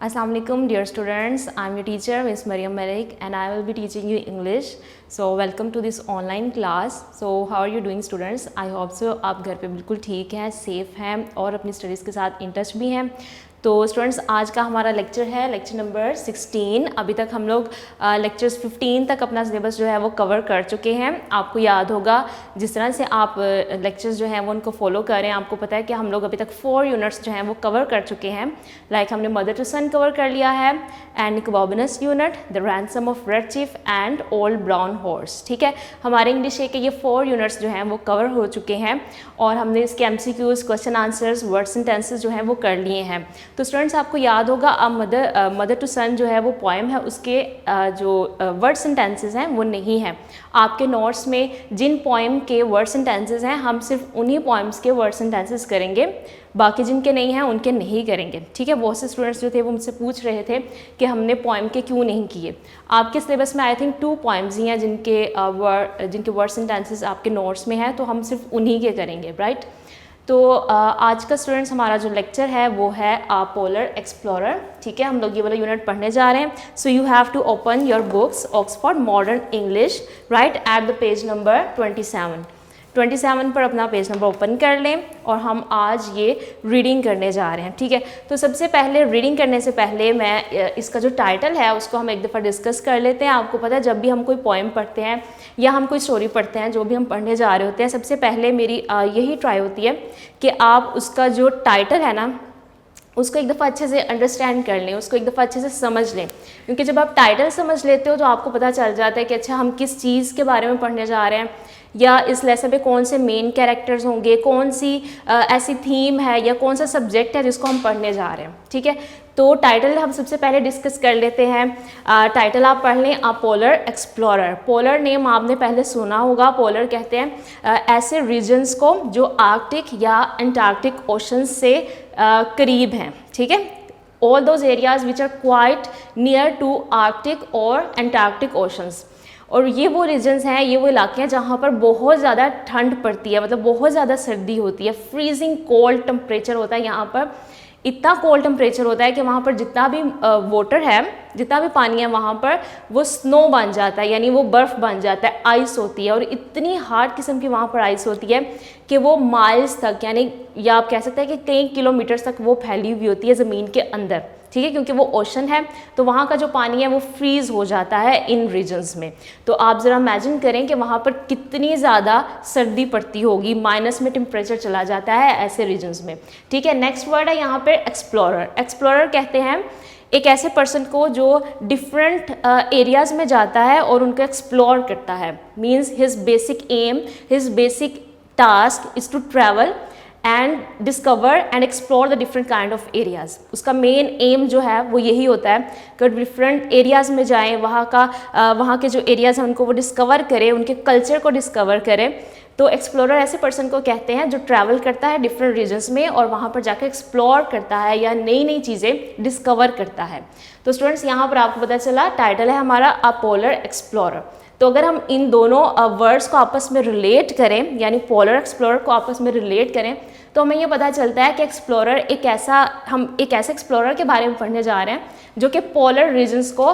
Assalamualaikum dear students, I am your teacher Miss Mariam Malik and I will be teaching you English. So welcome to this online class. So how are you doing students? I hope so आप घर पे बिल्कुल ठीक हैं, safe हैं और अपनी studies के साथ इन टच भी हैं. तो स्टूडेंट्स आज का हमारा लेक्चर है लेक्चर नंबर 16. अभी तक हम लोग लेक्चर्स 15 तक अपना सिलेबस जो है वो कवर कर चुके हैं. आपको याद होगा जिस तरह से आप लेक्चर्स जो हैं वो उनको फॉलो करें. आपको पता है कि हम लोग अभी तक 4 यूनिट्स जो हैं वो कवर कर चुके हैं. लाइक हमने मदर टू सन कवर कर लिया है एंड निकोबार्बनस unit, the ransom of Red Chief and old brown horse. ठीक है, हमारे इंग्लिश के ये 4 यूनिट्स जो हैं वो कवर हो चुके हैं और हमने इसके MCQs, question answers, words and tenses जो हैं वो कर लिए हैं. तो स्टूडेंट्स आपको याद होगा अब मदर टू सन जो है वो पोएम है, उसके जो वर्ड्स एंड टेंसेस हैं वो नहीं है. आपके नोट्स में जिन पोएम के वर्ड्स एंड टेंसेस हैं हम सिर्फ उन्हीं पोएम्स के वर्ड्स एंड टेंसेस करेंगे, बाकी जिनके नहीं हैं उनके नहीं करेंगे. ठीक है, बहुत से स्टूडेंट्स जो थे वो मुझसे पूछ रहे थे कि हमने पोएम के क्यों नहीं किए. आपके सिलेबस में आई थिंक 2 पोएम्स ही हैं जिनके वर्ड्स एंड टेंसेस आपके नोट्स में हैं, तो हम सिर्फ उन्हीं के करेंगे. राइट, तो आज का स्टूडेंट्स हमारा जो लेक्चर है वो है पोलर एक्सप्लोरर. ठीक है, हम लोग ये वाला यूनिट पढ़ने जा रहे हैं. So you have to open your books Oxford modern English right at the page number 27 पर अपना पेज नंबर ओपन कर लें और हम आज ये रीडिंग करने जा रहे हैं. ठीक है, तो सबसे पहले रीडिंग करने से पहले मैं इसका जो टाइटल है उसको हम एक दफ़ा डिस्कस कर लेते हैं. आपको पता है जब भी हम कोई पोएम पढ़ते हैं या हम कोई स्टोरी पढ़ते हैं, जो भी हम पढ़ने जा रहे होते हैं, सबसे पहले मेरी यही ट्राई होती है कि आप उसका जो टाइटल है ना उसको एक दफ़ा अच्छे से अंडरस्टैंड कर लें, उसको एक दफ़ा अच्छे से समझ लें. क्योंकि जब आप टाइटल समझ लेते हो तो आपको पता चल जाता है कि अच्छा हम किस चीज़ के बारे में पढ़ने जा रहे हैं, या इस लेसन पे कौन से मेन कैरेक्टर्स होंगे, कौन सी ऐसी थीम है या कौन सा सब्जेक्ट है जिसको हम पढ़ने जा रहे हैं. ठीक है, तो टाइटल हम सबसे पहले डिस्कस कर लेते हैं. टाइटल आप पढ़ लें, पोलर एक्सप्लोरर. पोलर नेम आपने पहले सुना होगा. पोलर कहते हैं ऐसे रीजन्स को जो आर्कटिक या एंटार्क्टिक ओशन से करीब हैं. ठीक है, all those areas which are quite near to Arctic और एंटार्क्टिक ओशंस. और ये वो रीजन्स हैं, ये वो इलाके हैं जहाँ पर बहुत ज़्यादा ठंड पड़ती है, मतलब बहुत ज़्यादा सर्दी होती है. फ्रीजिंग कोल्ड टेम्परेचर होता है यहाँ पर. इतना कोल्ड टेम्परेचर होता है कि वहाँ पर जितना भी वाटर है, जितना भी पानी है वहाँ पर वो स्नो बन जाता है, यानी वो बर्फ़ बन जाता है, आइस होती है. और इतनी हार्ड किस्म की वहाँ पर आइस होती है कि वो माइल्स तक, यानी या आप कह सकते हैं कि कई किलोमीटर्स तक वो फैली हुई होती है ज़मीन के अंदर. ठीक है, क्योंकि वो ओशन है तो वहाँ का जो पानी है वो फ्रीज़ हो जाता है इन रीजन्स में. तो आप ज़रा इमेजिन करें कि वहाँ पर कितनी ज़्यादा सर्दी पड़ती होगी, माइनस में टेम्परेचर चला जाता है ऐसे रीजन्स में. ठीक है, नेक्स्ट वर्ड है यहाँ पे एक्सप्लोरर. एक्सप्लोरर कहते हैं एक ऐसे पर्सन को जो डिफरेंट एरियाज़ में जाता है और उनको एक्सप्लोर करता है. Means his basic aim, his basic task is to travel and discover and explore the different kind of areas. उसका मेन एम जो है वो यही होता है कि डिफरेंट एरियाज़ में जाएं, वहाँ के जो एरियाज़ हैं उनको वो डिस्कवर करें, उनके कल्चर को डिस्कवर करें. तो एक्सप्लोरर ऐसे पर्सन को कहते हैं जो ट्रैवल करता है डिफरेंट रीजन्स में और वहाँ पर जाकर एक्सप्लोर करता है या नई नई चीज़ें डिस्कवर करता है. तो स्टूडेंट्स यहाँ पर आपको पता चला टाइटल है हमारा पोलर एक्सप्लोरर. तो अगर हम इन दोनों वर्ड्स को आपस में रिलेट करें, यानी पोलर एक्सप्लोरर को आपस में रिलेट करें, तो हमें ये पता चलता है कि एक्सप्लोरर हम एक ऐसे एक्सप्लोरर के बारे में पढ़ने जा रहे हैं जो कि पोलर रीजन्स को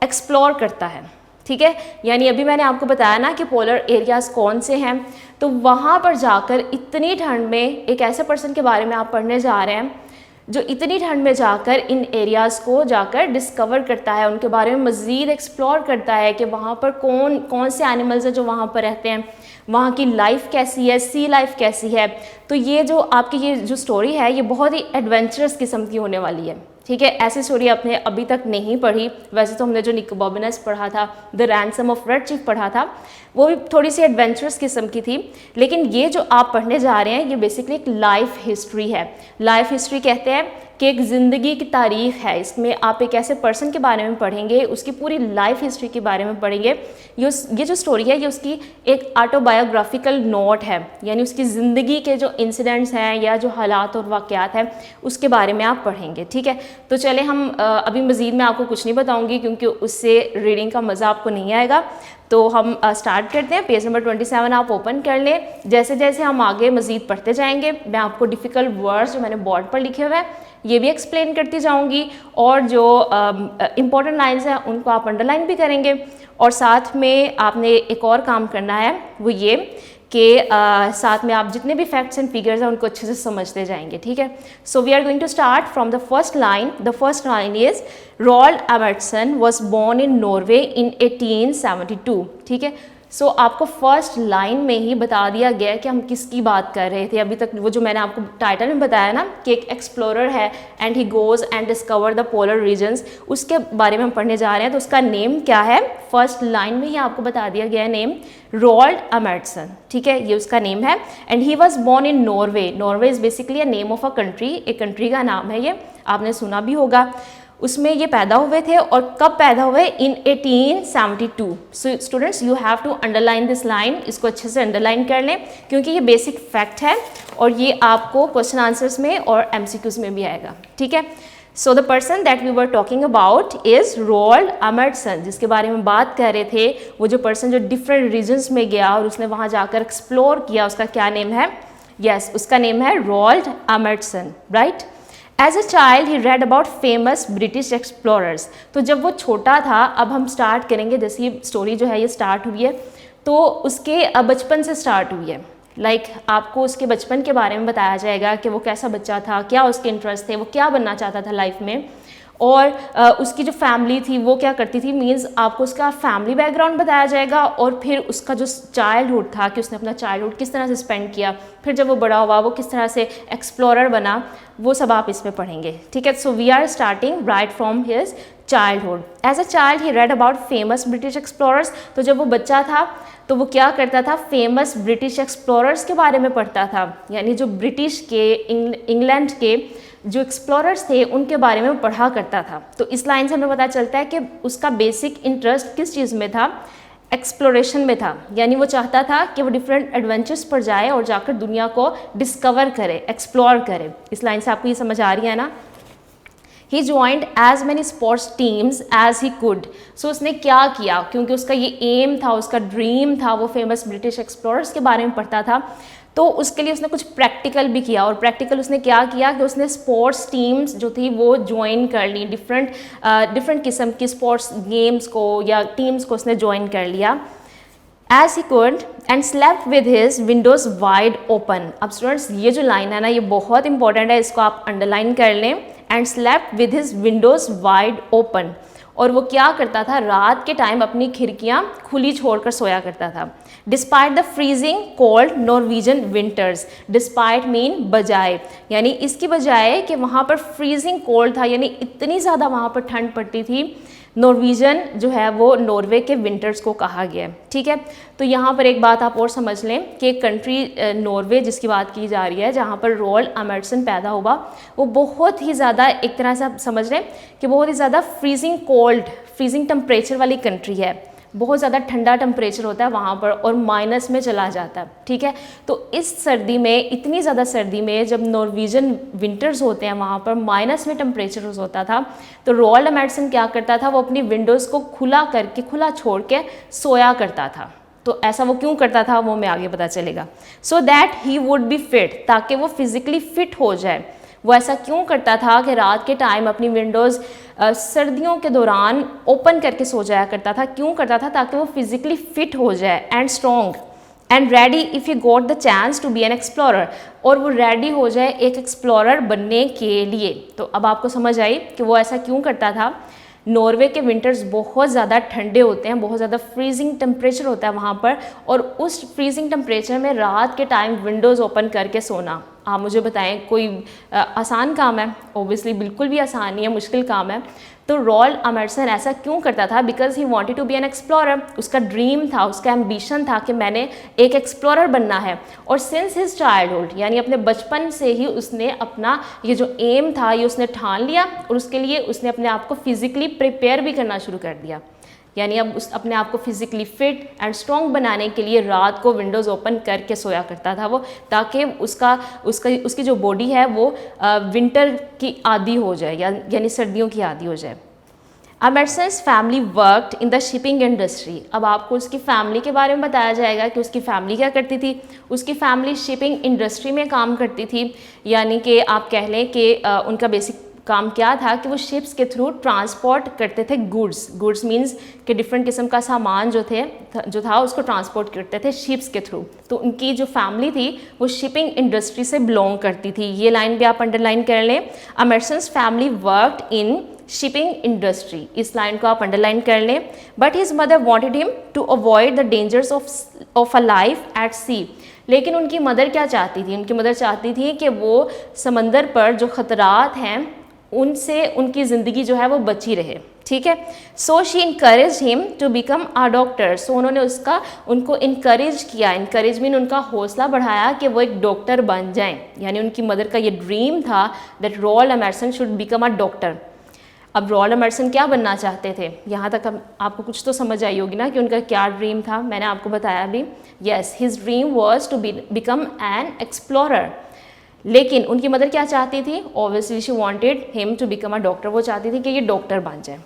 एक्सप्लोर करता है. ठीक है, यानी अभी मैंने आपको बताया ना कि पोलर एरियाज़ कौन से हैं, तो वहाँ पर जाकर इतनी ठंड में एक ऐसे पर्सन के बारे में आप पढ़ने जा रहे हैं जो इतनी ठंड में जाकर इन एरियाज़ को जाकर डिस्कवर करता है, उनके बारे में मज़ीद एक्सप्लोर करता है कि वहाँ पर कौन से एनिमल्स हैं जो वहाँ पर रहते हैं, वहाँ की लाइफ कैसी है, सी लाइफ कैसी है. तो ये जो आपकी ये जो स्टोरी है ये बहुत ही एडवेंचरस किस्म की होने वाली है. ठीक है, ऐसी स्टोरी आपने अभी तक नहीं पढ़ी. वैसे तो हमने जो निकोबार्बनस पढ़ा था, the ransom of Red chief पढ़ा था, वो भी थोड़ी सी एडवेंचरस किस्म की थी. लेकिन ये जो आप पढ़ने जा रहे हैं ये बेसिकली एक लाइफ हिस्ट्री है. लाइफ हिस्ट्री कहते हैं कि एक ज़िंदगी की तारीख़ है. इसमें आप एक ऐसे पर्सन के बारे में पढ़ेंगे, उसकी पूरी लाइफ हिस्ट्री के बारे में पढ़ेंगे. ये जो स्टोरी है ये उसकी एक ऑटोबायोग्राफिकल नोट है, यानी उसकी ज़िंदगी के जो इंसिडेंट्स हैं या जो हालात और वाक़यात हैं उसके बारे में आप पढ़ेंगे. ठीक है, तो चले हम अभी मज़ीद मैं आपको कुछ नहीं बताऊँगी क्योंकि उससे रीडिंग का मज़ा आपको नहीं आएगा. तो हम स्टार्ट करते हैं। पेज नंबर 27 आप ओपन कर लें। जैसे जैसे हम आगे मज़ीद पढ़ते जाएंगे मैं आपको डिफ़िकल्ट वर्ड्स जो मैंने बोर्ड पर लिखे हुए हैं ये भी एक्सप्लेन करती जाऊंगी, और जो इम्पॉर्टेंट लाइंस हैं उनको आप अंडरलाइन भी करेंगे। और साथ में आपने एक और काम करना है, वो ये कि साथ में आप जितने भी फैक्ट्स एंड फिगर्स हैं उनको अच्छे से समझते जाएंगे, ठीक है। So we are going to start from the first line. The first line is Roald Amundsen was born in Norway in 1872, ठीक है। सो आपको फर्स्ट लाइन में ही बता दिया गया कि हम किसकी बात कर रहे थे। अभी तक वो जो मैंने आपको टाइटल में बताया ना कि एक एक्सप्लोरर है and he goes and discover the polar regions, उसके बारे में हम पढ़ने जा रहे हैं। तो उसका नेम क्या है, फर्स्ट लाइन में ही आपको बता दिया गया है नेम, रोल्ड एमर्सन, ठीक है, ये उसका नेम है। And he was born in Norway. Norway is basically a name of a country, एक कंट्री का नाम है, ये आपने सुना भी होगा। उसमें ये पैदा हुए थे, और कब पैदा हुए, in 1872। So students you have to underline this line, इसको अच्छे से अंडरलाइन कर लें क्योंकि ये बेसिक फैक्ट है और ये आपको क्वेश्चन आंसर्स में और एमसीक्यूज में भी आएगा, ठीक है। So the person that we were talking about is Roald Amundsen, जिसके बारे में बात कर रहे थे। वो जो पर्सन जो डिफरेंट रीजन्स में गया और उसने वहाँ जाकर एक्सप्लोर किया, उसका क्या नेम है, यस उसका नेम है Roald Amundsen, right. As a child he read about famous British explorers. तो जब वो छोटा था, अब हम स्टार्ट करेंगे, जैसे ये स्टोरी जो है ये स्टार्ट हुई है तो उसके बचपन से स्टार्ट हुई है। आपको उसके बचपन के बारे में बताया जाएगा कि वो कैसा बच्चा था, क्या उसके इंटरेस्ट थे, वो क्या बनना चाहता था लाइफ में, और उसकी जो फैमिली थी वो क्या करती थी, मीन्स आपको उसका फैमिली बैकग्राउंड बताया जाएगा, और फिर उसका जो चाइल्डहुड था कि उसने अपना चाइल्डहुड किस तरह से स्पेंड किया, फिर जब वो बड़ा हुआ वो किस तरह से एक्सप्लोरर बना, वो सब आप इसमें पढ़ेंगे, ठीक है। So we are starting right from his childhood. As a child he read about famous British explorers. तो जब वो बच्चा था तो वो क्या करता था, फेमस ब्रिटिश एक्सप्लोरर्स के बारे में पढ़ता था, यानी जो ब्रिटिश के इंग्लैंड के जो एक्सप्लोरर्स थे उनके बारे में पढ़ा करता था। तो इस लाइन से हमें पता चलता है कि उसका बेसिक इंटरेस्ट किस चीज़ में था, एक्सप्लोरेशन में था, यानी वो चाहता था कि वो डिफरेंट एडवेंचर्स पर जाए और जाकर दुनिया को डिस्कवर करे, एक्सप्लोर करे। इस लाइन से आपको ये समझ आ रही है ना। He joined as many sports teams as he could. So उसने क्या किया, क्योंकि उसका ये एम था, उसका ड्रीम था, वो फेमस ब्रिटिश एक्सप्लोरर्स के बारे में पढ़ता था, तो उसके लिए उसने कुछ प्रैक्टिकल भी किया। और प्रैक्टिकल उसने क्या किया कि उसने स्पोर्ट्स टीम्स जो थी वो ज्वाइन कर ली, डिफरेंट किस्म की स्पोर्ट्स गेम्स को या टीम्स को उसने ज्वाइन कर लिया। As he could and slept with his windows wide open. अब स्टूडेंट्स ये जो लाइन है ना ये बहुत इंपॉर्टेंट है, इसको आप अंडरलाइन कर लें। And slept with his Windows wide open. और वो क्या करता था, रात के टाइम अपनी खिड़कियाँ खुली छोड़कर सोया करता था। Despite the freezing cold Norwegian winters. Despite mean बजाय, यानी इसकी बजाय कि वहाँ पर फ्रीजिंग कोल्ड था, यानी इतनी ज़्यादा वहाँ पर ठंड पड़ती थी। नॉर्वेजियन जो है वो नॉर्वे के विंटर्स को कहा गया है, ठीक है। तो यहाँ पर एक बात आप और समझ लें कि एक कंट्री नॉर्वे जिसकी बात की जा रही है, जहाँ पर रोल्ड एमर्सन पैदा हुआ, वो बहुत ही ज़्यादा, एक तरह से आप समझ लें कि बहुत ही ज़्यादा फ्रीजिंग कोल्ड, फ्रीजिंग टेम्परेचर वाली कंट्री है। बहुत ज़्यादा ठंडा टेम्परेचर होता है वहाँ पर और माइनस में चला जाता है, ठीक है। तो इस सर्दी में, इतनी ज़्यादा सर्दी में जब नॉर्वेजियन विंटर्स होते हैं वहाँ पर माइनस में टेम्परेचर होता था, तो रोल्ड एमर्सन क्या करता था, वो अपनी विंडोज़ को खुला छोड़ के सोया करता था। तो ऐसा वो क्यों करता था वो मैं आगे पता चलेगा। So that he would be fit, ताकि वो फिज़िकली फिट हो जाए। वो ऐसा क्यों करता था कि रात के टाइम अपनी विंडोज़ सर्दियों के दौरान ओपन करके सो जाया करता था। क्यों करता था, ताकि वो फिज़िकली फिट हो जाए and strong and ready if you got the chance to be an explorer, और वो रेडी हो जाए एक एक्सप्लोरर बनने के लिए। तो अब आपको समझ आई कि वो ऐसा क्यों करता था। नॉर्वे के विंटर्स बहुत ज़्यादा ठंडे होते हैं, बहुत ज़्यादा फ्रीजिंग टेम्परेचर होता है वहाँ पर, और उस फ्रीजिंग टेम्परेचर में रात के टाइम विंडोज़ ओपन करके सोना, आप मुझे बताएं कोई आसान काम है? ओबियसली बिल्कुल भी आसान नहीं है, मुश्किल काम है। तो रोल्ड एमर्सन ऐसा क्यों करता था? Because he wanted to be an explorer. उसका ड्रीम था, उसका एम्बिशन था कि मैंने एक एक्सप्लोरर बनना है। और सिंस हिज चाइल्डहुड, यानी अपने बचपन से ही उसने अपना ये जो एम था ये उसने ठान लिया, और उसके लिए उसने अपने आप को फिजिकली प्रिपेयर भी करना शुरू कर दिया। यानी अब उस अपने आप को फिजिकली फिट एंड स्ट्रॉन्ग बनाने के लिए रात को विंडोज़ ओपन करके सोया करता था वो, ताकि उसकी जो बॉडी है वो विंटर की आदी हो जाए, यानी सर्दियों की आदी हो जाए। Amundsen's family worked in the shipping industry. अब आपको उसकी फैमिली के बारे में बताया जाएगा कि उसकी फैमिली क्या करती थी। उसकी फैमिली शिपिंग इंडस्ट्री में काम करती थी, यानी कि आप कह लें कि उनका बेसिक काम क्या था कि वो शिप्स के थ्रू ट्रांसपोर्ट करते थे गुड्स मींस कि डिफरेंट किस्म का सामान जो था उसको ट्रांसपोर्ट करते थे शिप्स के थ्रू। तो उनकी जो फैमिली थी वो शिपिंग इंडस्ट्री से बिलोंग करती थी। ये लाइन भी आप अंडरलाइन कर लें, Amundsen's family worked in shipping industry, इस लाइन को आप अंडरलाइन कर लें। But his mother wanted him to avoid the dangers of a life at sea. लेकिन उनकी मदर क्या चाहती थी, उनकी मदर चाहती थी कि वो समंदर पर जो ख़तरात हैं उनसे उनकी ज़िंदगी जो है वो बची रहे, ठीक है। So she encourage him to become a doctor. So उन्होंने उनको इनकरेज किया, इनकरेज मीन उनका हौसला बढ़ाया कि वो एक डॉक्टर बन जाएं। यानी उनकी मदर का ये ड्रीम था that royal Emerson should become a doctor. अब रॉयल एमर्सन क्या बनना चाहते थे, यहाँ तक आपको कुछ तो समझ आई होगी ना कि उनका क्या ड्रीम था। मैंने आपको बताया अभी, yes, his dream was to become an explorer. लेकिन उनकी मदर क्या चाहती थी, obviously she wanted him to become a doctor. वो चाहती थी कि ये डॉक्टर बन जाए।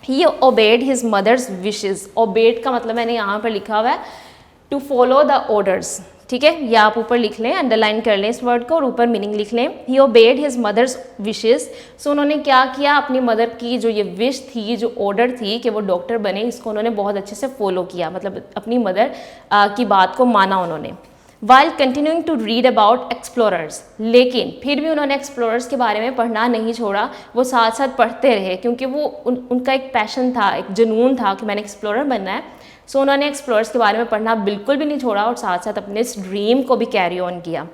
He obeyed his mother's wishes. Obeyed का मतलब मैंने यहाँ पर लिखा हुआ है टू फॉलो द ऑर्डर्स, ठीक है। या आप ऊपर लिख लें, अंडरलाइन कर लें इस वर्ड को और ऊपर मीनिंग लिख लें। ही ओबेड हिज मदर्स विशेज़। सो उन्होंने क्या किया, अपनी मदर की जो ये विश थी, जो ऑर्डर थी कि वो डॉक्टर बने, इसको उन्होंने बहुत अच्छे से फॉलो किया, मतलब अपनी मदर की बात को माना उन्होंने। While continuing to read about explorers. लेकिन फिर भी उन्होंने एक्सप्लोरर्स के बारे में पढ़ना नहीं छोड़ा, वो साथ साथ पढ़ते रहे, क्योंकि वो उनका एक पैशन था, एक जुनून था कि मैंने एक्सप्लोरर बनना है। सो उन्होंने एक्सप्लोरर्स के बारे में पढ़ना बिल्कुल भी नहीं छोड़ा और साथ साथ अपने इस ड्रीम को भी कैरी ऑन किया।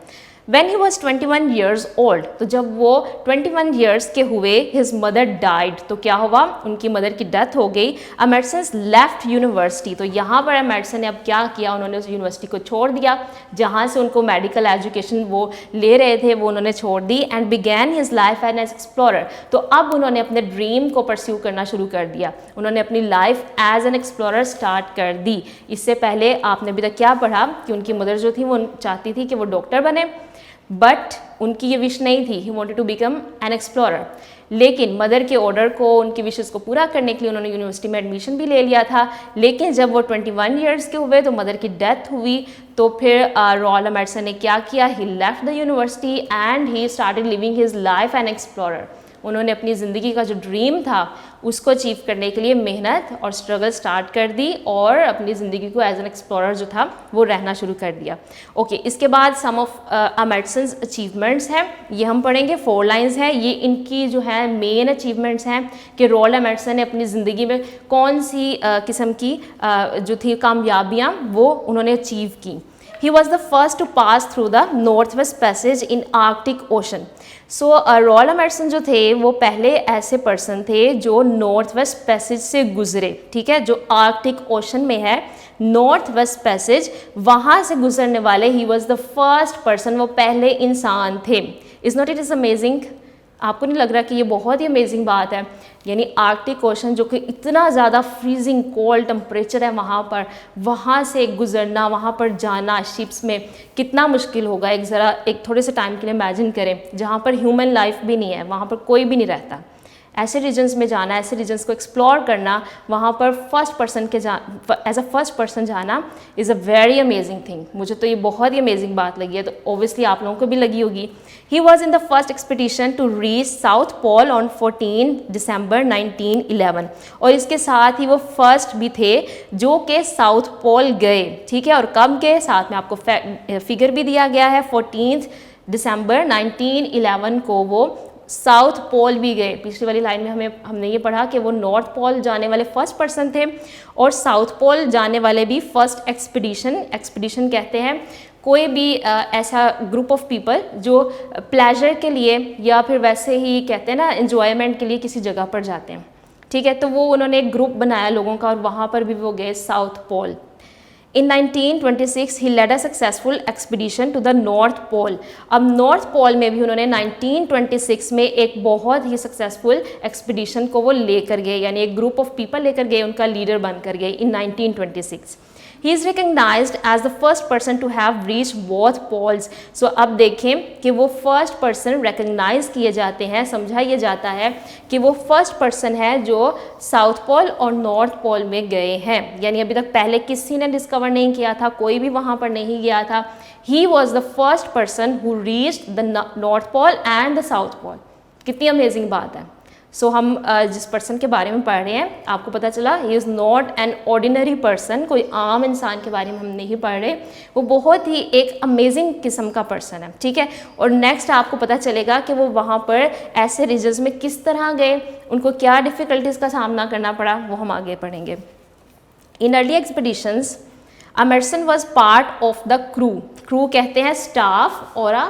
When he was 21 years old, तो जब वो 21 years के हुए, his mother died, तो क्या हुआ, उनकी मदर की डेथ हो गई। एमर्सन्स लेफ्ट यूनिवर्सिटी, तो यहाँ पर एमर्सन ने अब क्या किया, उन्होंने उस यूनिवर्सिटी को छोड़ दिया जहाँ से उनको मेडिकल एजुकेशन वो ले रहे थे, वो उन्होंने छोड़ दी। And began his life as explorer, तो अब उन्होंने अपने ड्रीम को परस्यू करना शुरू कर दिया, उन्होंने अपनी life as an explorer start कर दी। इससे पहले आपने अभी तक क्या पढ़ा कि उनकी मदर जो थी वो चाहती थी कि वो डॉक्टर बने, बट उनकी ये विश नहीं थी, he wanted to become an explorer. लेकिन मदर के ऑर्डर को, उनकी विशेस को पूरा करने के लिए उन्होंने यूनिवर्सिटी में एडमिशन भी ले लिया था। लेकिन जब वो 21 ईयर्स के हुए तो मदर की डेथ हुई, तो फिर रॉयल एमर्सन ने क्या किया, he left the university and he started living his life an explorer. उन्होंने अपनी ज़िंदगी का जो ड्रीम था उसको अचीव करने के लिए मेहनत और स्ट्रगल स्टार्ट कर दी और अपनी ज़िंदगी को एज एन एक्सप्लोरर जो था वो रहना शुरू कर दिया। ओके, इसके बाद सम ऑफ एमर्सन्स अचीवमेंट्स हैं, ये हम पढ़ेंगे, 4 लाइंस हैं। ये इनकी जो है मेन अचीवमेंट्स हैं कि रॉयल एमर्सन ने अपनी ज़िंदगी में कौन सी किस्म की जो थी कामयाबियाँ वो उन्होंने अचीव की। He was the first to pass through the Northwest Passage in Arctic Ocean. So royal Emerson जो थे वो पहले ऐसे पर्सन थे जो नॉर्थ वेस्ट पैसेज से गुजरे, ठीक है, जो आर्कटिक ओशन में है नॉर्थ वेस्ट पैसेज, वहाँ से गुजरने वाले ही वॉज द फर्स्ट पर्सन, वो पहले इंसान थे। Is not it is amazing? आपको नहीं लग रहा कि ये बहुत ही अमेजिंग बात है? यानी आर्कटिक ओशन जो कि इतना ज़्यादा फ्रीजिंग कोल्ड टेम्परेचर है वहाँ से गुजरना, वहाँ पर जाना शिप्स में कितना मुश्किल होगा। एक थोड़े से टाइम के लिए इमेजिन करें जहाँ पर ह्यूमन लाइफ भी नहीं है, वहाँ पर कोई भी नहीं रहता। ऐसे रीजन्स में जाना, ऐसे रीजन्स को एक्सप्लोर करना, वहाँ पर एज अ फर्स्ट पर्सन जाना is a very amazing thing. मुझे तो ये बहुत ही अमेजिंग बात लगी है, तो ओबियसली आप लोगों को भी लगी होगी। He was in the first expedition to reach South Pole on 14 December 1911, और इसके साथ ही वो फर्स्ट भी थे जो कि साउथ पोल गए, ठीक है। और कब गए, साथ में आपको फिगर भी दिया गया है, 14 दिसंबर 1911 को वो साउथ पोल भी गए। पिछली वाली लाइन में हमने ये पढ़ा कि वो नॉर्थ पोल जाने वाले फर्स्ट पर्सन थे और साउथ पोल जाने वाले भी फर्स्ट एक्सपीडिशन कहते हैं कोई भी ऐसा ग्रुप ऑफ पीपल जो प्लेजर के लिए या फिर वैसे ही कहते हैं ना एंजॉयमेंट के लिए किसी जगह पर जाते हैं, ठीक है। तो वो उन्होंने एक ग्रुप बनाया लोगों का और वहाँ पर भी वो गए south pole. In 1926 he led a successful expedition to the North Pole. अब नॉर्थ पोल में भी उन्होंने 1926 में एक बहुत ही सक्सेसफुल एक्सपीडिशन को वो लेकर गए, यानी एक ग्रुप ऑफ पीपल लेकर गए, उनका लीडर बनकर गए in 1926। He is recognised as the first person to have reach both poles. So अब देखें कि वो फर्स्ट पर्सन रिकग्नाइज किए जाते हैं, समझा ये जाता है कि वो फर्स्ट पर्सन है जो साउथ पोल और नॉर्थ पोल में गए हैं। यानी अभी तक पहले किसी ने डिस्कवर नहीं किया था, कोई भी वहाँ पर नहीं गया था। He was the first person who reached the north pole and the south Pole. कितनी अमेजिंग बात है। सो हम जिस पर्सन के बारे में पढ़ रहे हैं, आपको पता चला he is not an ordinary person, कोई आम इंसान के बारे में हम नहीं पढ़ रहे, वो बहुत ही एक अमेजिंग किस्म का पर्सन है, ठीक है। और नेक्स्ट आपको पता चलेगा कि वो वहाँ पर ऐसे रीजन्स में किस तरह गए, उनको क्या डिफ़िकल्टीज़ का सामना करना पड़ा, वो हम आगे पढ़ेंगे। इन early expeditions Amundsen was part of the crew. Crew कहते हैं स्टाफ और अ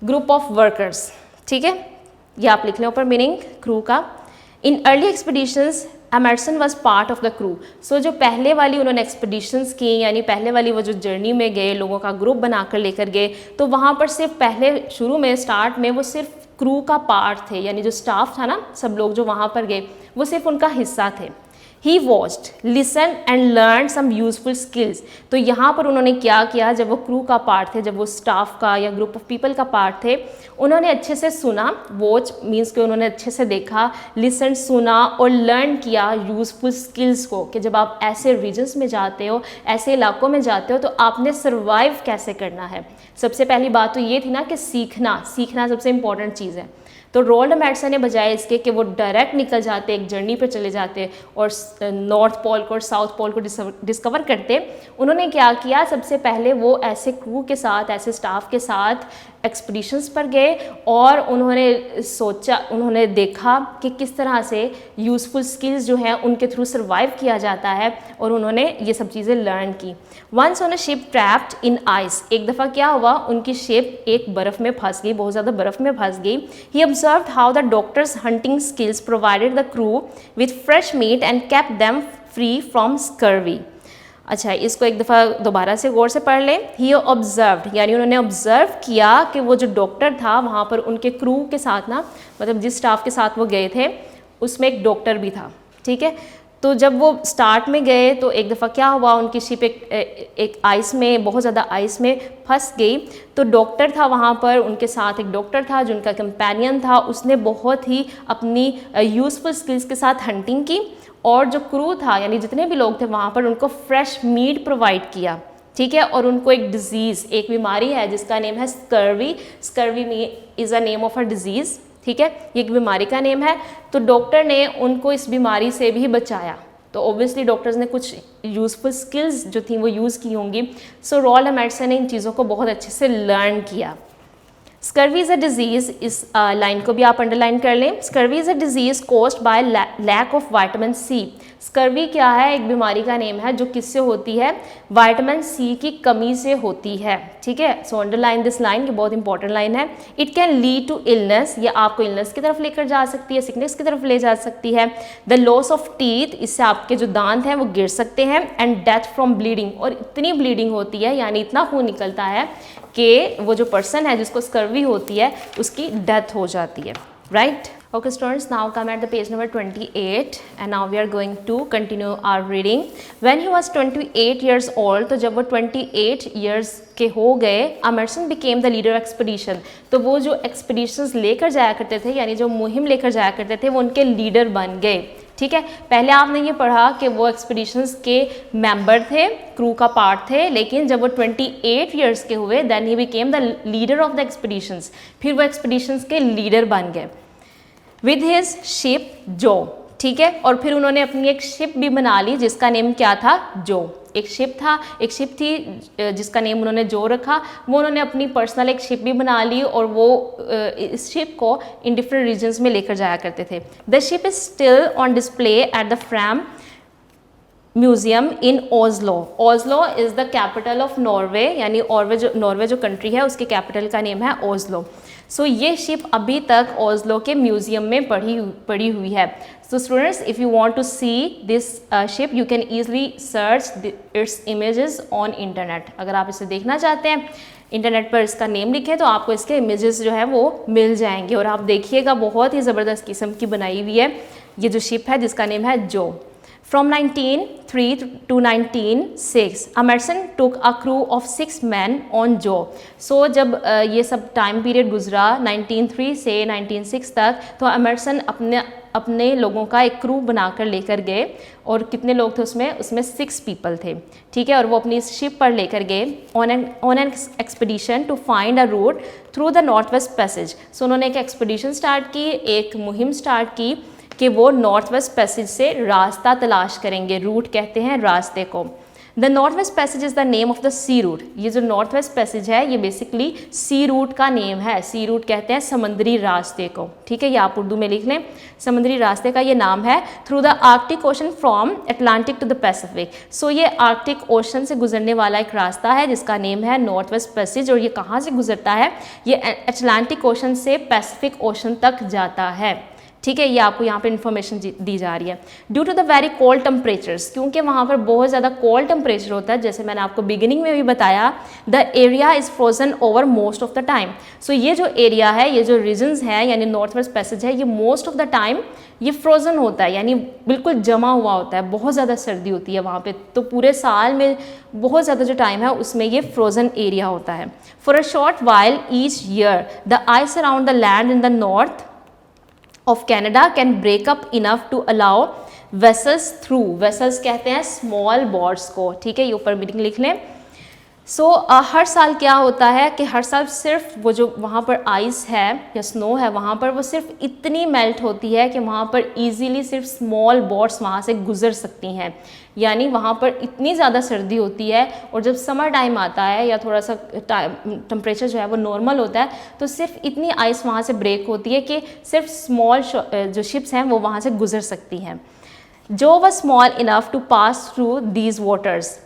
ग्रुप ऑफ वर्कर्स, ठीक है। ये आप लिख लें ऊपर मीनिंग क्रू का। In early expeditions Amundsen was part of the crew. So जो पहले वाली उन्होंने एक्सपीडिशंस की, यानी पहले वाली वो जो जर्नी में गए, लोगों का ग्रुप बनाकर लेकर गए, तो वहाँ पर सिर्फ पहले शुरू में स्टार्ट में वो सिर्फ क्रू का पार्ट थे, यानी जो स्टाफ था ना, सब लोग जो वहाँ पर गए वो सिर्फ उनका हिस्सा थे। He watched, listened and learned some useful skills। तो यहाँ पर उन्होंने क्या किया, जब वो क्रू का पार्ट थे, जब वो स्टाफ का या ग्रुप ऑफ पीपल का पार्ट थे, उन्होंने अच्छे से सुना। वॉच मीन्स कि उन्होंने अच्छे से देखा, लिसन सुना और लर्न किया यूज़फुल स्किल्स को, कि जब आप ऐसे रीजन्स में जाते हो, ऐसे इलाकों में जाते हो, तो आपने सर्वाइव कैसे करना है। सबसे पहली बात तो ये थी ना कि सीखना सबसे इंपॉर्टेंट चीज़ है। तो रोल्ड एमर्सन ने बजाय इसके कि वो डायरेक्ट निकल जाते, एक जर्नी पर चले जाते और नॉर्थ पोल को और साउथ पोल को डिस्कवर करते, उन्होंने क्या किया, सबसे पहले वो ऐसे क्रू के साथ, ऐसे स्टाफ के साथ एक्सपीडिशंस पर गए और उन्होंने सोचा, उन्होंने देखा कि किस तरह से यूज़फुल स्किल्स जो हैं उनके थ्रू सर्वाइव किया जाता है, और उन्होंने ये सब चीज़ें लर्न की। Once on a ship trapped in ice, एक दफ़ा क्या हुआ, उनकी शिप एक बर्फ़ में फंस गई, बहुत ज़्यादा बर्फ़ में फंस गई। He observed how the doctor's hunting skills provided the crew with fresh meat and kept them free from scurvy. अच्छा, इसको एक दफ़ा दोबारा से गौर से पढ़ लें। ही ऑब्जर्व्ड, यानी उन्होंने ऑब्जर्व किया कि वो जो डॉक्टर था वहाँ पर उनके क्रू के साथ ना, मतलब जिस स्टाफ के साथ वो गए थे उसमें एक डॉक्टर भी था, ठीक है। तो जब वो स्टार्ट में गए तो एक दफ़ा क्या हुआ, उनकी शिप एक आइस में, बहुत ज़्यादा आइस में फंस गई। तो डॉक्टर था वहाँ पर, उनके साथ एक डॉक्टर था जो उनका कंपेनियन था, उसने बहुत ही अपनी यूज़फुल स्किल्स के साथ हंटिंग की, और जो क्रू था यानी जितने भी लोग थे वहाँ पर उनको फ्रेश मीट प्रोवाइड किया, ठीक है। और उनको एक डिज़ीज़, एक बीमारी है जिसका नेम है scurvy. Scurvy is a name of a disease, ठीक है, ये एक बीमारी का नेम है। तो डॉक्टर ने उनको इस बीमारी से भी बचाया। तो ऑब्वियसली डॉक्टर्स ने कुछ यूज़फुल स्किल्स जो थी वो यूज़ की होंगी। सो रोल्ड एमर्सन ने इन चीज़ों को बहुत अच्छे से लर्न किया। स्कर्वी इज़ अ डिजीज़, इस लाइन को भी आप अंडरलाइन कर लें। Scurvy is a disease caused by lack of vitamin C. Scurvy क्या है, एक बीमारी का नेम है जो किससे होती है, विटामिन सी की कमी से होती है, ठीक है। सो अंडरलाइन दिस लाइन, ये बहुत इंपॉर्टेंट लाइन है। It can lead to illness, ये आपको इलनेस की तरफ लेकर जा सकती है, सिकनेस की तरफ ले जा सकती है। द लॉस ऑफ टीथ, इससे आपके जो दांत हैं वो गिर सकते हैं। एंड डेथ फ्रॉम ब्लीडिंग, और इतनी ब्लीडिंग होती है, यानी इतना खून निकलता है कि वो जो पर्सन है जिसको स्कर्वी होती है उसकी डेथ हो जाती है, right. Okay students, now come at the page number 28 and now we are going to continue our reading. When he was 28 years old, तो जब वो 28 years के हो गए, Emerson became the leader of expedition। तो वो जो expeditions लेकर जाया करते थे, यानी जो मुहिम लेकर जाया करते थे, वो उनके लीडर बन गए, ठीक है। पहले आपने ये पढ़ा कि वो एक्सपीडिशंस के मेंबर थे, क्रू का पार्ट थे, लेकिन जब वो 28 years के हुए then he became the leader of the expeditions, फिर वो एक्सपीडिशंस के लीडर बन गए विद हिज शिप जो, ठीक है। और फिर उन्होंने अपनी एक शिप भी बना ली जिसका नेम क्या था, जो। एक शिप थी जिसका नेम उन्होंने जो रखा, वो उन्होंने अपनी पर्सनल एक शिप भी बना ली और वो इस शिप को इन डिफरेंट रीजन्स में लेकर जाया करते थे। The ship is still on display at the frame museum in Oslo. Oslo is the capital of Norway, यानी नॉर्वे जो कंट्री है उसके कैपिटल का नेम है ओस्लो। सो ये शिप अभी तक ओस्लो के म्यूजियम में पड़ी हुई है। So students, if you want to see this ship you can easily search its images on internet. अगर आप इसे देखना चाहते हैं, इंटरनेट पर इसका नेम लिखें तो आपको इसके इमेजेस जो है वो मिल जाएंगे। और आप देखिएगा बहुत ही ज़बरदस्त किस्म की बनाई हुई है ये जो शिप है जिसका नेम है जो। From 1903 to 1906, Emerson took a crew of 6 men on Joe. So जब ये सब टाइम पीरियड गुजरा 1903 से 1906 तक, तो एमर्सन अपने लोगों का एक क्रू बनाकर लेकर गए, और कितने लोग थे उसमें 6 पीपल थे, ठीक है। और वो अपनी शिप पर लेकर गए on an expedition to find a route through the North West Passage. So उन्होंने एक एक्सपीडिशन स्टार्ट की, एक मुहिम स्टार्ट की कि वो नॉर्थ वेस्ट पैसेज से रास्ता तलाश करेंगे। रूट कहते हैं रास्ते को। The North West Passage is the name of the sea route. ये जो नॉर्थ वेस्ट पैसेज है ये बेसिकली सी रूट का नेम है। सी रूट कहते हैं समुद्री रास्ते को, ठीक है। ये आप उर्दू में लिख लें, समुद्री रास्ते का ये नाम है। Through the Arctic Ocean from Atlantic to the Pacific. So ये आर्कटिक ओशन से गुजरने वाला एक रास्ता है जिसका नेम है नॉर्थ वेस्ट पैसेज। और ये कहाँ से गुजरता है? ये अटलांटिक ओशन से पैसिफिक ओशन तक जाता है, ठीक है। ये आपको यहाँ पे इन्फॉर्मेशन दी जा रही है। Due to the very cold temperatures, क्योंकि वहाँ पर बहुत ज़्यादा कोल्ड टेम्परेचर होता है, जैसे मैंने आपको बिगिनिंग में भी बताया, the area is frozen over most of the time. So ये जो एरिया है, ये जो रीजन्स है यानी नॉर्थ वेस्ट पैसेज है, ये मोस्ट ऑफ द टाइम ये फ्रोजन होता है, यानी बिल्कुल जमा हुआ होता है। बहुत ज़्यादा सर्दी होती है वहाँ पे, तो पूरे साल में बहुत ज़्यादा जो टाइम है उसमें ये फ्रोजन एरिया होता है। For a short while each year the ice around the land in the north of Canada can break up enough to allow vessels through। vessels कहते हैं small boats को, ठीक है। ये ऊपर मीनिंग लिख लें। हर साल क्या होता है कि हर साल सिर्फ वो जो वहाँ पर आइस है या स्नो है वहाँ पर वो सिर्फ इतनी मेल्ट होती है कि वहाँ पर इजीली सिर्फ स्मॉल बोट्स वहाँ से गुजर सकती हैं। यानी वहाँ पर इतनी ज़्यादा सर्दी होती है, और जब समर टाइम आता है या थोड़ा सा टेम्परेचर जो है वो नॉर्मल होता है, तो सिर्फ इतनी आइस वहाँ से ब्रेक होती है कि सिर्फ स्मॉल जो शिप्स हैं वो वहाँ से गुजर सकती हैं। जो was small enough to pass through these waters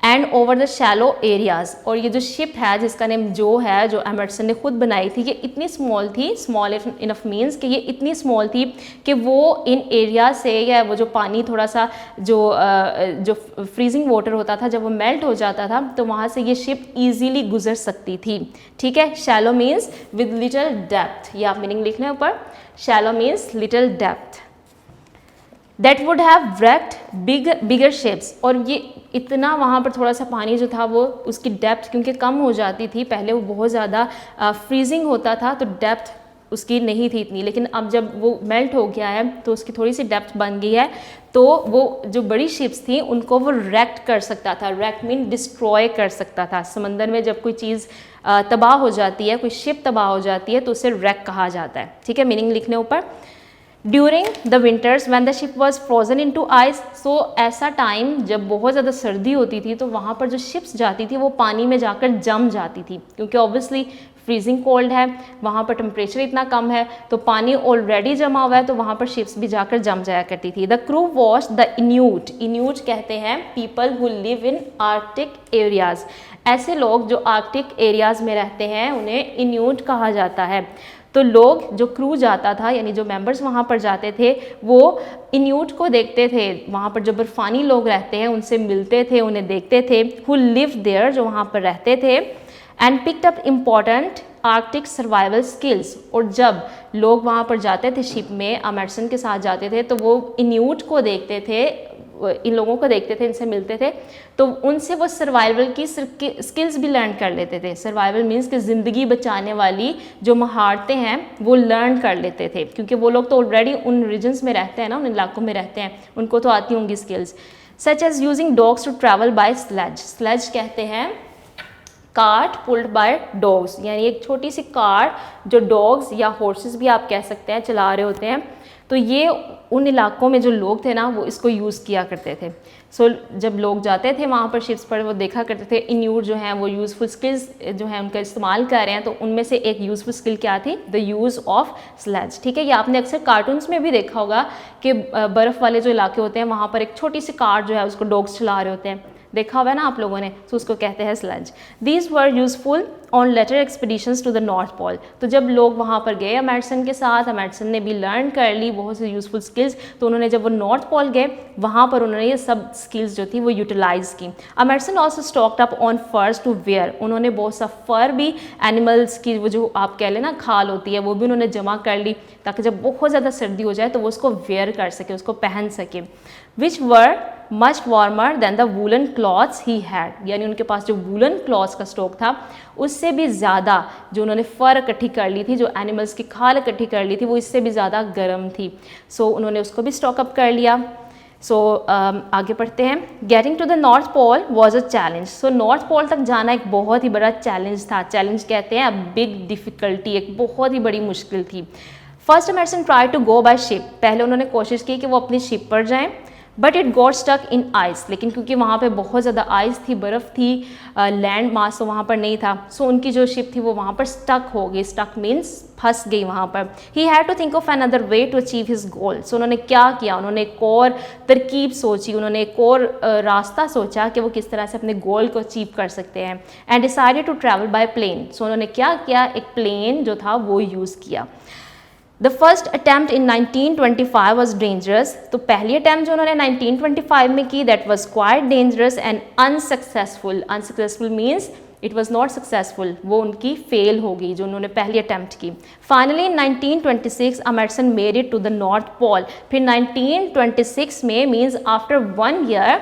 and over the shallow areas. और ये जो शिप है जिसका नेम जो है, जो एमर्सन ने खुद बनाई थी, ये इतनी स्मॉल थी, स्मॉल इनफ मीन्स कि ये इतनी स्मॉल थी कि वो इन एरिया से, या वो जो पानी थोड़ा सा जो फ्रीजिंग वाटर होता था जब वो मेल्ट हो जाता था, तो वहाँ से ये शिप ईजीली गुजर सकती थी, ठीक है। Shallow means with little depth, ये आप मीनिंग लिखने ऊपर। Shallow means little depth. That would have wrecked bigger ships. और ये इतना वहाँ पर थोड़ा सा पानी जो था वो उसकी डेप्थ क्योंकि कम हो जाती थी, पहले वो बहुत ज़्यादा फ्रीजिंग होता था तो डेप्थ उसकी नहीं थी इतनी, लेकिन अब जब वो मेल्ट हो गया है तो उसकी थोड़ी सी डेप्थ बन गई है, तो वो जो बड़ी शिप्स थी उनको वो रेक्ट कर सकता था। रेक्ट मीन डिस्ट्रॉय कर सकता था। समंदर में जब कोई चीज़ तबाह हो जाती है, कोई शिप तबाह हो जाती है, तो उसे रेक कहा जाता है, ठीक है। मीनिंग लिखने ऊपर। During the winters when the ship was frozen in to ice. So ऐसा टाइम जब बहुत ज़्यादा सर्दी होती थी तो वहाँ पर जो शिप्स जाती थी वो पानी में जाकर जम जाती थी, क्योंकि ऑब्वियसली फ्रीजिंग कोल्ड है, वहाँ पर टेम्परेचर इतना कम है, तो पानी ऑलरेडी जमा हुआ है, तो वहाँ पर शिप्स भी जाकर जम जाया करती थी। The crew watch the इन्यूट। इन्यूट कहते हैं people who live in Arctic areas. ऐसे लोग जो आर्कटिक एरियाज़ में रहते हैं उन्हें इन्यूट कहा जाता है। तो लोग, जो क्रू जाता था यानी जो मेंबर्स वहाँ पर जाते थे, वो इन्यूट को देखते थे। वहाँ पर जो बर्फानी लोग रहते हैं उनसे मिलते थे, उन्हें देखते थे। हु लिव देयर, जो वहाँ पर रहते थे। And picked up important Arctic survival skills. और जब लोग वहाँ पर जाते थे शिप में, एमर्सन के साथ जाते थे, तो वो इन्यूट को देखते थे, इन लोगों को देखते थे, इनसे मिलते थे, तो उनसे वो सर्वाइवल की स्किल्स भी लर्न कर लेते थे। सर्वाइवल मीन्स कि ज़िंदगी बचाने वाली जो महारतें हैं वो लर्न कर लेते थे, क्योंकि वो लोग तो ऑलरेडी उन रीजन्स में रहते हैं ना, उन इलाकों में रहते हैं, उनको तो आती होंगी skills. Such as using dogs to travel by sledge. Sledge कहते हैं कार्ट पुल्ड बाय डॉग्स, यानी एक छोटी सी कार जो डॉग्स या हॉर्सेस भी आप कह सकते हैं चला रहे होते हैं। तो ये उन इलाकों में जो लोग थे ना वो इसको यूज़ किया करते थे। सो जब लोग जाते थे वहाँ पर शिप्स पर, वो देखा करते थे इन्यूट जो हैं वो यूज़फुल स्किल्स जो हैं उनका इस्तेमाल कर रहे हैं। तो उनमें से एक यूज़फुल स्किल क्या थी? द यूज़ ऑफ स्लेज, ठीक है। ये आपने अक्सर कार्टून्स में भी देखा होगा कि बर्फ़ वाले जो इलाके होते हैं वहाँ पर एक छोटी सी कार जो है उसको डॉग्स चला रहे होते हैं। देखा हुआ है ना आप लोगों ने, तो उसको कहते हैं sledge. These were useful on later expeditions to the north pole. तो जब लोग वहाँ पर गए अमेरिसन के साथ, अमेरिसन ने भी लर्न कर ली बहुत सी यूजफुल स्किल्स, तो उन्होंने जब वो नॉर्थ पोल गए वहाँ पर उन्होंने ये सब स्किल्स जो थी वो यूटिलाइज की। अमेरिसन ऑल्सो स्टॉक्ड अप ऑन फर्स टू वेयर। उन्होंने बहुत सा फर भी, एनिमल्स की वो जो आप कह लें ना खाल होती है, वो भी उन्होंने जमा कर ली ताकि जब बहुत ज़्यादा सर्दी हो जाए तो वो उसको वेयर कर सके, उसको पहन सके। Which were much warmer than the woollen clothes he had. यानी उनके पास जो वूलन क्लॉथ्स का स्टॉक था उससे भी ज़्यादा जो उन्होंने फ़र इकट्ठी कर ली थी, जो एनिमल्स की खाल इकट्ठी कर ली थी, वो इससे भी ज़्यादा गर्म थी। सो उन्होंने उसको भी स्टॉक अप कर लिया। आगे पढ़ते हैं। Getting to the north pole was a challenge. So north pole तक जाना एक बहुत ही बड़ा चैलेंज था। चैलेंज कहते हैं अ बिग डिफ़िकल्टी, एक बहुत ही बड़ी मुश्किल थी। First Amundsen try to go by ship. पहले उन्होंने कोशिश की कि वो अपनी शिप पर जाएं, but it got stuck in ice. लेकिन क्योंकि वहाँ पे बहुत ज़्यादा आइस थी, बर्फ़ थी, लैंड मास तो वहाँ पर नहीं था, सो उनकी जो शिप थी वो वहाँ पर स्टक हो गई। स्टक मीन्स फंस गई वहाँ पर। He had to think of another way to achieve his goal. So उन्होंने क्या किया, उन्होंने एक और तरकीब सोची, उन्होंने एक और रास्ता सोचा कि वो किस तरह से अपने गोल को अचीव कर सकते हैं। And decided to travel by plane. So उन्होंने क्या किया, एक प्लेन जो था वो यूज़ किया। The first attempt in 1925 was dangerous. तो पहली अटैम्प्ट जो उन्होंने 1925 में की that was quite dangerous and unsuccessful. Unsuccessful means it was not successful, वो उनकी फेल हो गई जो उन्होंने पहली अटैम्प्ट की। Finally in 1926 Amundsen made it to the north Pole. फिर 1926 में मीन्स आफ्टर 1 ईयर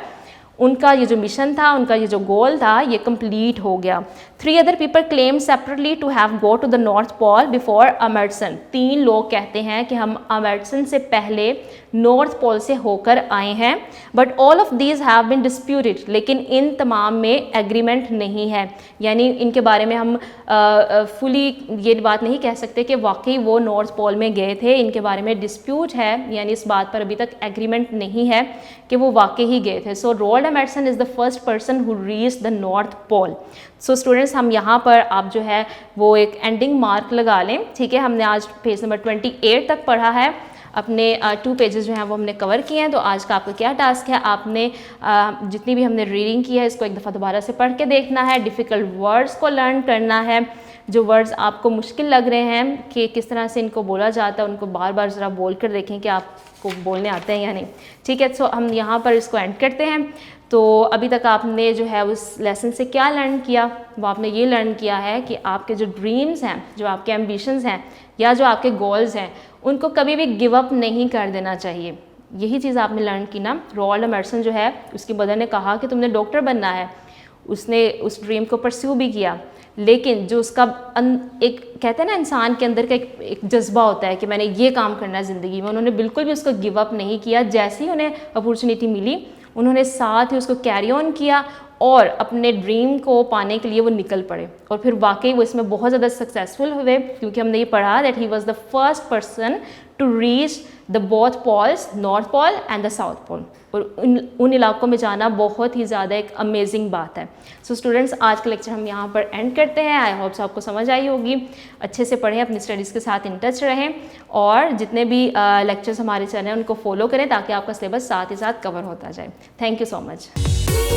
उनका ये जो मिशन था, उनका ये जो गोल था, ये कंप्लीट हो गया। 3 other people claim separately to have go to the north Pole before Amundsen. 3 लोग कहते हैं कि हम अमेरिसन से पहले नॉर्थ पोल से होकर आए हैं, but all of these have been disputed. लेकिन इन तमाम में एग्रीमेंट नहीं है, यानी इनके बारे में हम फुली ये बात नहीं कह सकते कि वाकई वो नॉर्थ पोल में गए थे। इनके बारे में डिस्प्यूट है, यानी इस बात पर अभी तक एग्रीमेंट नहीं है कि वो वाकई ही गए थे। So Roald Amundsen is the first person who reached the north Pole. So students, हम यहाँ पर आप जो है वो एक एंडिंग मार्क लगा लें, ठीक है। हमने आज पेज नंबर 28 तक पढ़ा है, अपने 2 पेजेस जो हैं वो हमने कवर किए हैं। तो आज का आपका क्या टास्क है, आपने जितनी भी हमने रीडिंग की है इसको एक दफ़ा दोबारा से पढ़ के देखना है, डिफ़िकल्ट वर्ड्स को लर्न करना है। जो वर्ड्स आपको मुश्किल लग रहे हैं कि किस तरह से इनको बोला जाता है, उनको बार बार ज़रा बोल कर देखें कि आपको बोलने आते हैं या नहीं, ठीक है। सो हम यहाँ पर इसको एंड करते हैं। तो अभी तक आपने जो है उस लेसन से क्या लर्न किया, वो आपने ये लर्न किया है कि आपके जो ड्रीम्स हैं, जो आपके एम्बिशंस हैं या जो आपके गोल्स हैं, उनको कभी भी गिव अप नहीं कर देना चाहिए। यही चीज़ आपने लर्न की ना। रोल्ड एमर्सन जो है उसकी मदर ने कहा कि तुमने डॉक्टर बनना है, उसने उस ड्रीम को परस्यू भी किया, लेकिन जो उसका एक कहते हैं ना इंसान के अंदर का एक जज्बा होता है कि मैंने ये काम करना है ज़िंदगी में, उन्होंने बिल्कुल भी उसको गिव अप नहीं किया। जैसे ही उन्हें अपॉर्चुनिटी मिली उन्होंने साथ ही उसको कैरी ऑन किया और अपने ड्रीम को पाने के लिए वो निकल पड़े, और फिर वाकई वो इसमें बहुत ज़्यादा सक्सेसफुल हुए, क्योंकि हमने ये पढ़ा that he was the first person to reach the both poles, north pole and the south pole. और उन इलाकों में जाना बहुत ही ज़्यादा एक अमेजिंग बात है। सो स्टूडेंट्स, आज का लेक्चर हम यहाँ पर एंड करते हैं। आई होप आपको समझ आई होगी। अच्छे से पढ़ें, अपनी स्टडीज़ के साथ इन टच रहें, और जितने भी लेक्चर्स हमारे चैनल हैं उनको फॉलो करें ताकि आपका सिलेबस साथ ही साथ कवर होता जाए। Thank you so much.